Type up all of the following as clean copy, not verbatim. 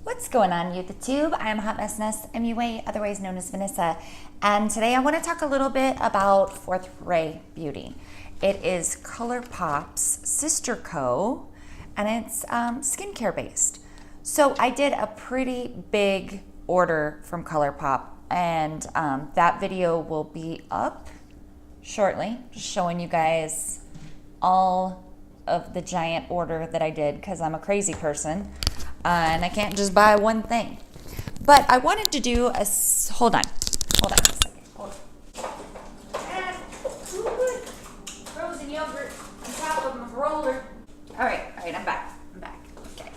What's going on, YouTube? I'm HotMessNess, MUA, otherwise known as Vanessa, and today I want to talk a little bit about Fourth Ray Beauty. It is Colourpop's sister co, and it's skincare based. So I did a pretty big order from Colourpop, and that video will be up shortly, just showing you guys all of the giant order that I did because I'm a crazy person. And I can't just buy one thing. But I wanted to do a, hold on a second. Hold on. Frozen yogurt on top of my roller. All right, I'm back. Okay.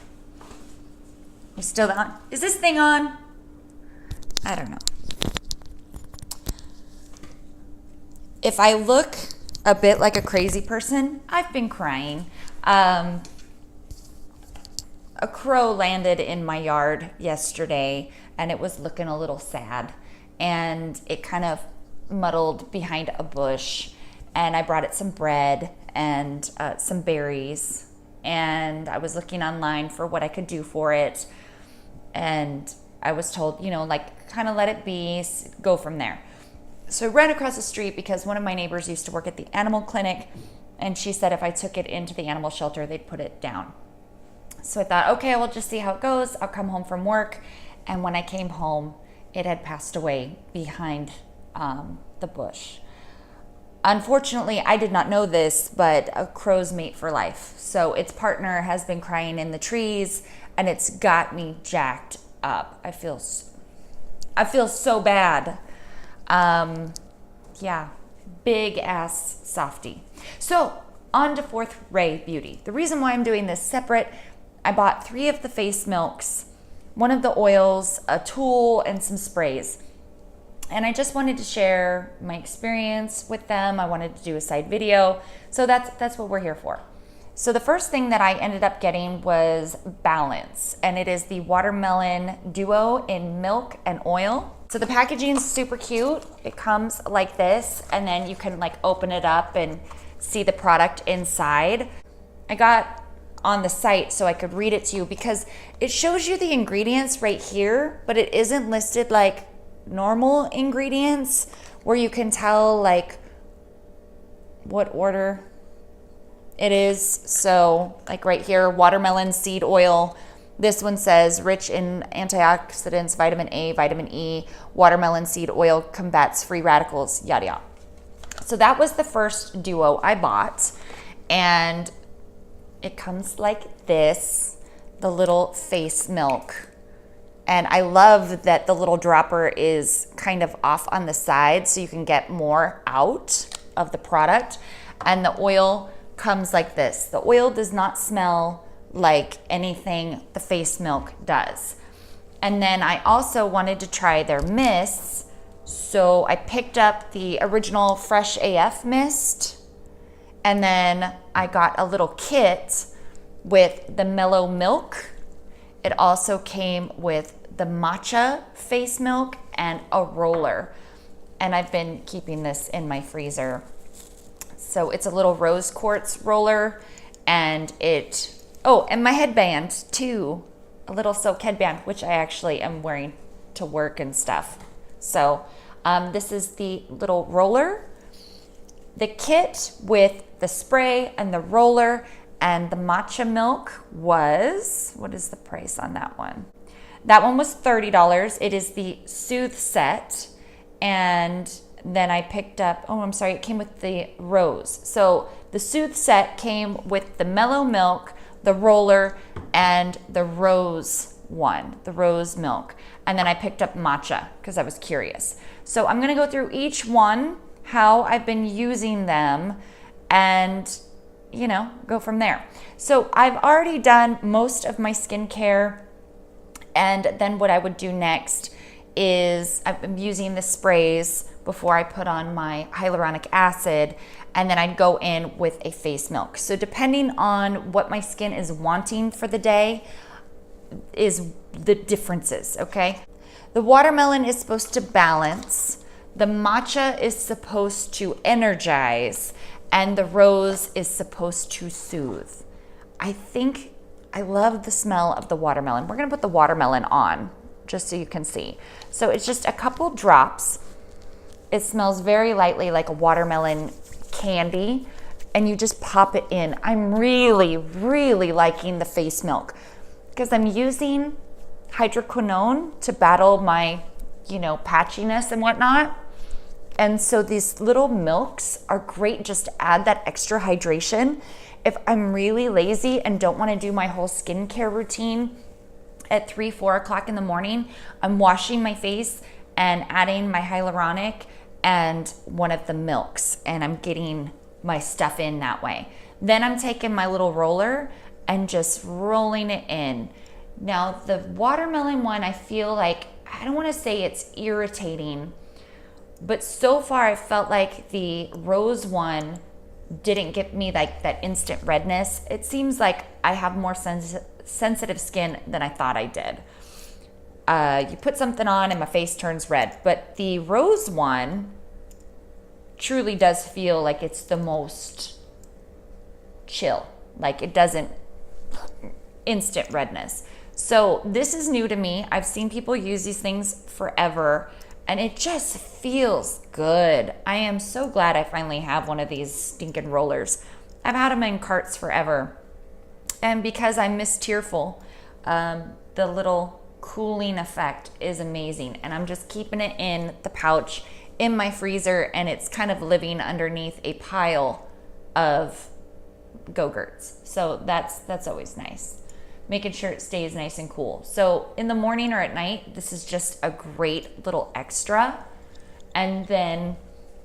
You still on? Is this thing on? I don't know. If I look a bit like a crazy person, I've been crying. A crow landed in my yard yesterday and it was looking a little sad, and it kind of muddled behind a bush, and I brought it some bread and some berries, and I was looking online for what I could do for it, and I was told, like, kind of let it be, go from there. So I ran across the street because one of my neighbors used to work at the animal clinic, and she said if I took it into the animal shelter, they'd put it down. So I thought, okay, we'll just see how it goes. I'll come home from work. And when I came home, it had passed away behind the bush. Unfortunately, I did not know this, but a crow's mate for life. So its partner has been crying in the trees, and it's got me jacked up. I feel so bad. Yeah, big ass softie. So on to Fourth Ray Beauty. The reason why I'm doing this separate, I bought 3 of the face milks, 1 of the oils, a tool, and some sprays. And I just wanted to share my experience with them. I wanted to do a side video. So that's what we're here for. So the first thing that I ended up getting was Balance, and it is the Watermelon Duo in milk and oil. So the packaging is super cute. It comes like this, and then you can like open it up and see the product inside. I got on the site so I could read it to you because it shows you the ingredients right here, but it isn't listed like normal ingredients where you can tell like what order it is. So like right here, watermelon seed oil. This one says rich in antioxidants, vitamin A, vitamin E, watermelon seed oil combats free radicals, yada yada. So that was the first duo I bought, and it comes like this, the little face milk. And I love that the little dropper is kind of off on the side so you can get more out of the product. And the oil comes like this. The oil does not smell like anything the face milk does. And then I also wanted to try their mists. So I picked up the original Fresh AF mist, and then I got a little kit with the Mellow milk. It also came with the Matcha face milk and a roller. And I've been keeping this in my freezer. So it's a little rose quartz roller, and and my headband too, a little silk headband, which I actually am wearing to work and stuff. So this is the little roller, the kit with the spray and the roller, and the matcha milk was, what is the price on that one? That one was $30. It is the Soothe set. And then I picked up, it came with the rose. So the Soothe set came with the Mellow milk, the roller, and the rose one, the rose milk. And then I picked up matcha because I was curious. So I'm gonna go through each one, how I've been using them, and go from there. So I've already done most of my skincare, and then what I would do next is I'm using the sprays before I put on my hyaluronic acid, and then I'd go in with a face milk. So depending on what my skin is wanting for the day is the differences, okay? The watermelon is supposed to balance, the matcha is supposed to energize, and the rose is supposed to soothe. I think I love the smell of the watermelon. We're gonna put the watermelon on just so you can see. So it's just a couple drops. It smells very lightly like a watermelon candy, and you just pop it in. I'm really, really liking the face milk because I'm using hydroquinone to battle my, patchiness and whatnot. And so these little milks are great just to add that extra hydration. If I'm really lazy and don't want to do my whole skincare routine at 3, 4 o'clock in the morning, I'm washing my face and adding my hyaluronic and one of the milks, and I'm getting my stuff in that way. Then I'm taking my little roller and just rolling it in. Now the watermelon one, I feel like, I don't want to say it's irritating, but so far I felt like the rose one didn't give me like that instant redness. It seems like I have more sensitive skin than I thought I did. You put something on and my face turns red, but the rose one truly does feel like it's the most chill. Like it doesn't instant redness. So this is new to me. I've seen people use these things forever and it just feels good. I am so glad I finally have one of these stinking rollers. I've had them in carts forever. And because I'm Miss Tearful, the little cooling effect is amazing. And I'm just keeping it in the pouch in my freezer, and it's kind of living underneath a pile of Go-Gurts. So that's always nice. Making sure it stays nice and cool. So in the morning or at night, this is just a great little extra. And then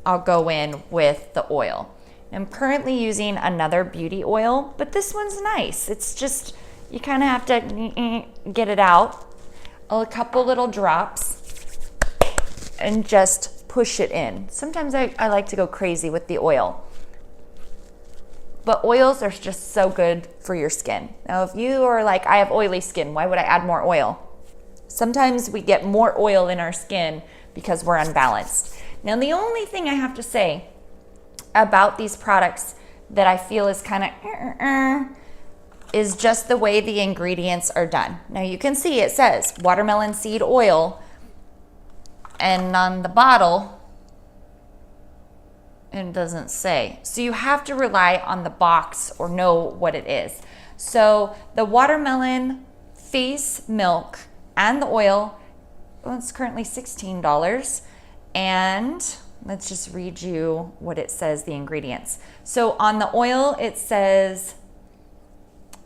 I'll go in with the oil. I'm currently using another beauty oil, but this one's nice. It's just, you kind of have to get it out. A couple little drops and just push it in. Sometimes I like to go crazy with the oil. But oils are just so good for your skin. Now, if you are like, I have oily skin, why would I add more oil? Sometimes we get more oil in our skin because we're unbalanced. Now, the only thing I have to say about these products that I feel is kind of is just the way the ingredients are done. Now, you can see it says watermelon seed oil, and on the bottle, it doesn't say. So you have to rely on the box or know what it is. So the watermelon face milk and the oil, well, it's currently $16. And let's just read you what it says, the ingredients. So on the oil, it says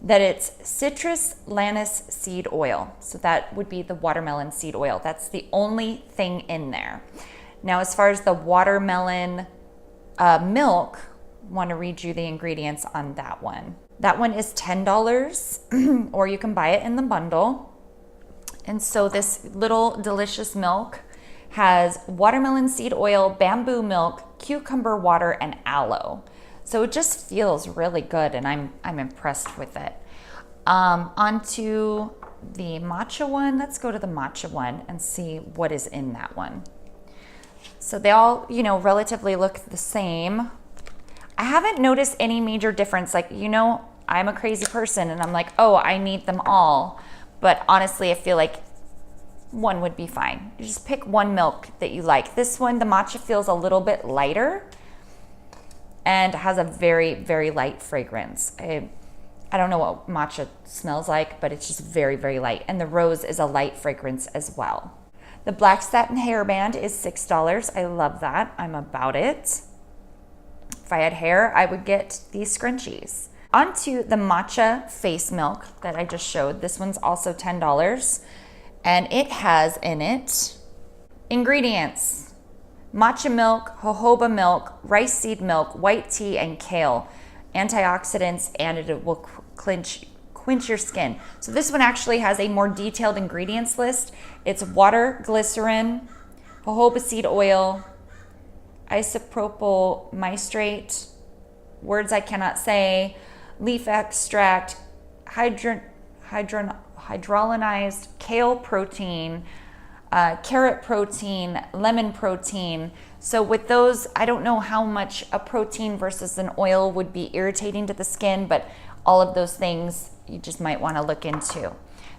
that it's citrus lannis seed oil. So that would be the watermelon seed oil. That's the only thing in there. Now, as far as the watermelon milk, want to read you the ingredients on that one. That one is $10, or you can buy it in the bundle. And so this little delicious milk has watermelon seed oil, bamboo milk, cucumber water, and aloe. So it just feels really good, and I'm impressed with it. Onto the matcha one. Let's go to the matcha one and see what is in that one. So they all, relatively look the same. I haven't noticed any major difference. Like, I'm a crazy person and I'm like, oh, I need them all. But honestly, I feel like one would be fine. You just pick one milk that you like. This one, the matcha, feels a little bit lighter and has a very, very light fragrance. I don't know what matcha smells like, but it's just very, very light. And the rose is a light fragrance as well. The black satin hairband is $6. I love that. I'm about it. If I had hair, I would get these scrunchies. Onto the matcha face milk that I just showed. This one's also $10. And it has in it ingredients: matcha milk, jojoba milk, rice seed milk, white tea, and kale. Antioxidants, and it will quench your skin. So this one actually has a more detailed ingredients list. It's water, glycerin, jojoba seed oil, isopropyl maestrate, words I cannot say, leaf extract, hydrolyzed kale protein, carrot protein, lemon protein. So with those, I don't know how much a protein versus an oil would be irritating to the skin, but all of those things, you just might want to look into.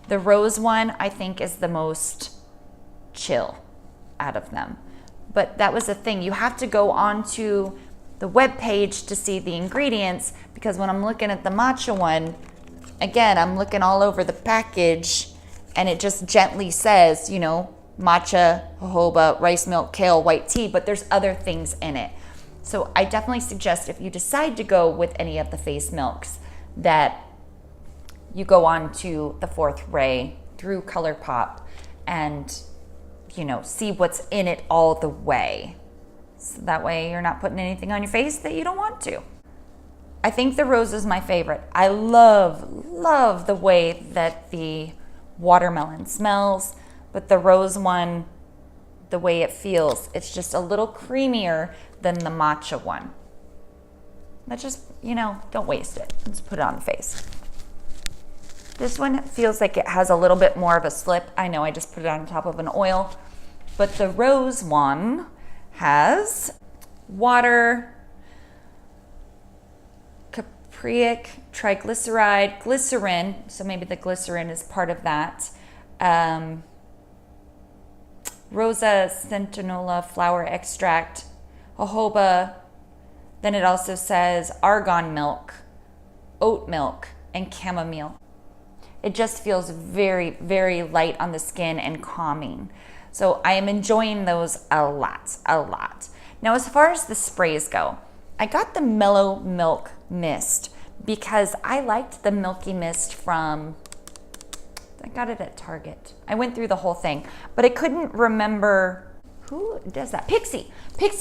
The rose one, I think, is the most chill out of them. But that was the thing. You have to go onto the web page to see the ingredients, because when I'm looking at the matcha one, again, I'm looking all over the package and it just gently says, you know, matcha, jojoba, rice milk, kale, white tea, but there's other things in it. So I definitely suggest, if you decide to go with any of the face milks, that you go on to the Fourth Ray through Colourpop and, you know, see what's in it all the way. So that way you're not putting anything on your face that you don't want to. I think the rose is my favorite. I love the way that the watermelon smells, but the rose one, the way it feels, it's just a little creamier than the matcha one. Let's just, you know, don't waste it. Let's put it on the face. This one feels like it has a little bit more of a slip. I know I just put it on top of an oil, but the rose one has water, capriic, triglyceride, glycerin, so maybe the glycerin is part of that, Rosa centinela flower extract, jojoba, then it also says argan milk, oat milk, and chamomile. It just feels very, very light on the skin and calming. So I am enjoying those a lot. Now, as far as the sprays go, I got the Mellow Milk Mist because I liked the Milky Mist from, I got it at Target. I went through the whole thing, but I couldn't remember who does that. Pixie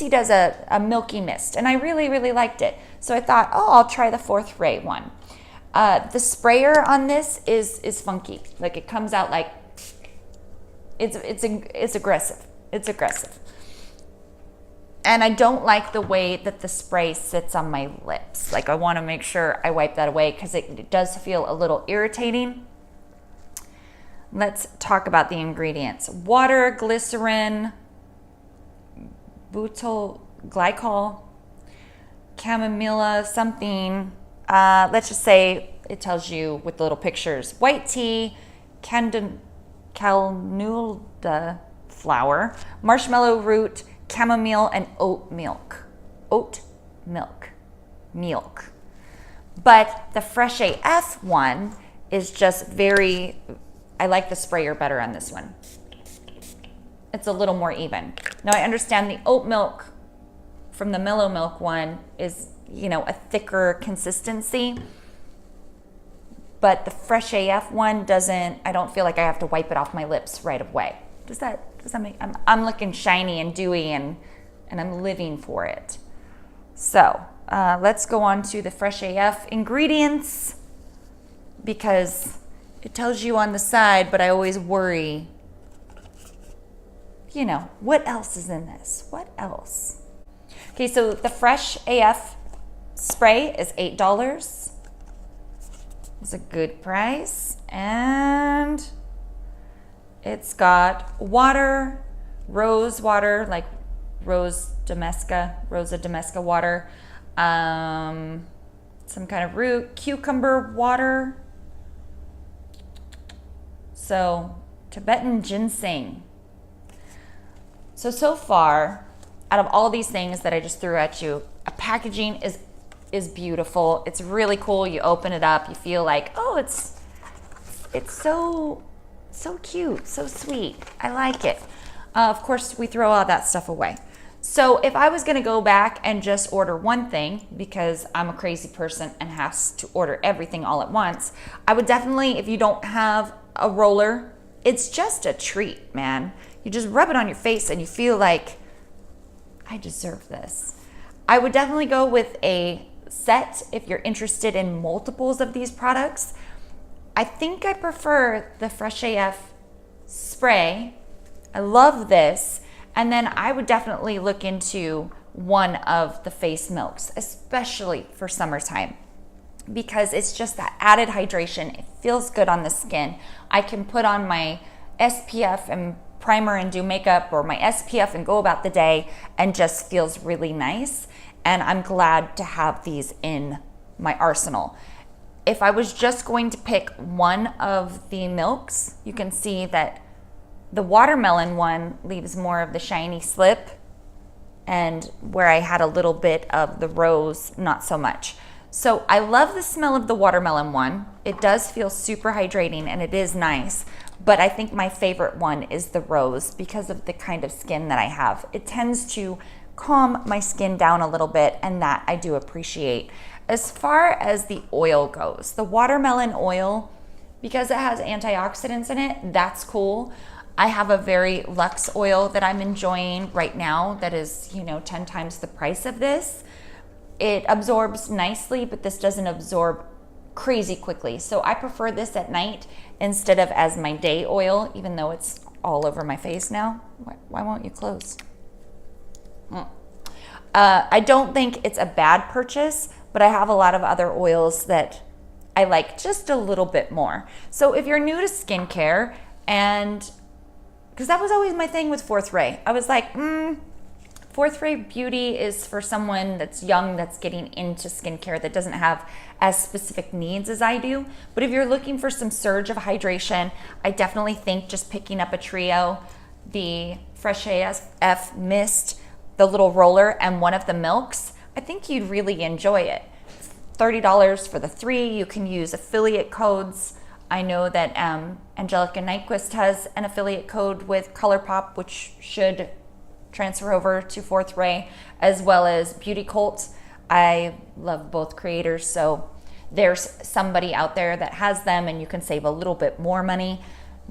does a Milky Mist, and I really liked it. So I thought, oh, I'll try the Fourth Ray one. The sprayer on this is funky. Like, it comes out like, it's aggressive. It's aggressive. And I don't like the way that the spray sits on my lips. Like, I want to make sure I wipe that away because it does feel a little irritating. Let's talk about the ingredients. Water, glycerin, butyl glycol, chamomilla, something. Let's just say it tells you with the little pictures. White tea, calnulda flower, marshmallow root, chamomile, and oat milk. Milk. But the Fresh AF one is just very, I like the sprayer better on this one. It's a little more even. Now, I understand the oat milk from the Mellow Milk one is, you know, a thicker consistency, but the Fresh AF one doesn't, I don't feel like I have to wipe it off my lips right away. Does that make, I'm looking shiny and dewy and I'm living for it. So let's go on to the Fresh AF ingredients, because it tells you on the side, but I always worry, you know, what else is in this? What else? Okay, so the Fresh AF spray is $8. It's a good price. And it's got water, rose water, like Rosa Domestica water, some kind of root, cucumber water, so Tibetan ginseng. So far, out of all these things that I just threw at you, packaging is beautiful. It's really cool. You open it up, you feel like, oh, it's so cute, so sweet. I like it. Of course, we throw all that stuff away. So if I was gonna go back and just order one thing, because I'm a crazy person and has to order everything all at once, I would definitely, if you don't have a roller, it's just a treat, man. You just rub it on your face and you feel like, I deserve this. I would definitely go with a set if you're interested in multiples of these products. I think I prefer the Fresh AF spray. I love this. And then I would definitely look into one of the face milks, especially for summertime, because it's just that added hydration. It feels good on the skin. I can put on my SPF and primer and do makeup, or my SPF and go about the day, and just feels really nice. And I'm glad to have these in my arsenal. if I was just going to pick one of the milks, you can see that the watermelon one leaves more of the shiny slip, and where I had a little bit of the rose, not so much. So I love the smell of the watermelon one. It does feel super hydrating and it is nice, but I think my favorite one is the rose because of the kind of skin that I have. It tends to calm my skin down a little bit, and that I do appreciate. As far as the oil goes, the watermelon oil, because it has antioxidants in it, that's cool. I have a very luxe oil that I'm enjoying right now that is, 10 times the price of this. It absorbs nicely, but this doesn't absorb crazy quickly. So I prefer this at night instead of as my day oil, even though it's all over my face now. Why won't you close? I don't think it's a bad purchase, but I have a lot of other oils that I like just a little bit more. So if you're new to skincare, and because that was always my thing with Fourth Ray, I was like, Fourth Ray Beauty is for someone that's young, that's getting into skincare, that doesn't have as specific needs as I do. But if you're looking for some surge of hydration, I definitely think just picking up a trio, the Fresh AF Mist, the little roller, and one of the milks, I think you'd really enjoy it. $30 for the 3. You can use affiliate codes. I know that Angelica Nyquist has an affiliate code with Colourpop, which should transfer over to Fourth Ray, as well as Beauty Cult. I love both creators, so there's somebody out there that has them and you can save a little bit more money.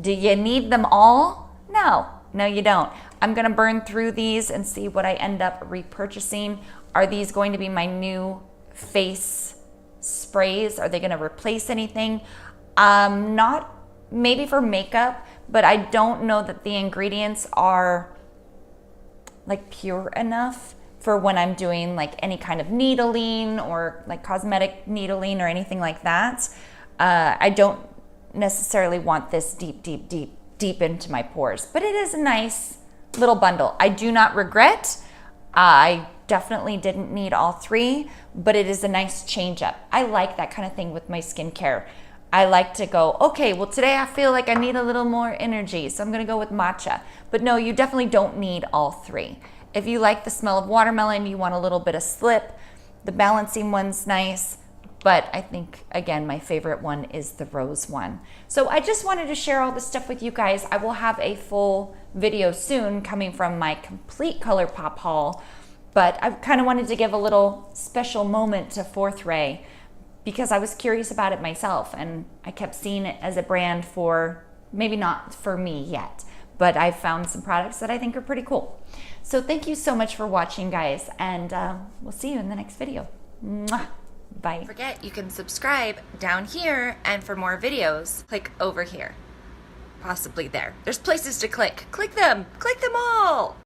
Do you need them all? No, you don't. I'm gonna burn through these and see what I end up repurchasing. Are these going to be my new face sprays? Are they gonna replace anything? Not maybe for makeup, but I don't know that the ingredients are like pure enough for when I'm doing like any kind of needling or like cosmetic needling or anything like that. I don't necessarily want this deep into my pores, but it is a nice little bundle. I do not regret. I definitely didn't need all 3, but it is a nice change up. I like that kind of thing with my skincare. I like to go, okay, well today I feel like I need a little more energy, so I'm gonna go with matcha. But no, you definitely don't need all 3. If you like the smell of watermelon, you want a little bit of slip, the balancing one's nice, but I think, again, my favorite one is the rose one. So I just wanted to share all this stuff with you guys. I will have a full video soon coming from my complete Colourpop haul, but I kind of wanted to give a little special moment to Fourth Ray because I was curious about it myself, and I kept seeing it as a brand for, maybe not for me yet, but I've found some products that I think are pretty cool. So thank you so much for watching, guys, and we'll see you in the next video. Mwah. Bye. Don't forget, you can subscribe down here, and for more videos, click over here. Possibly there. There's places to click. Click them all!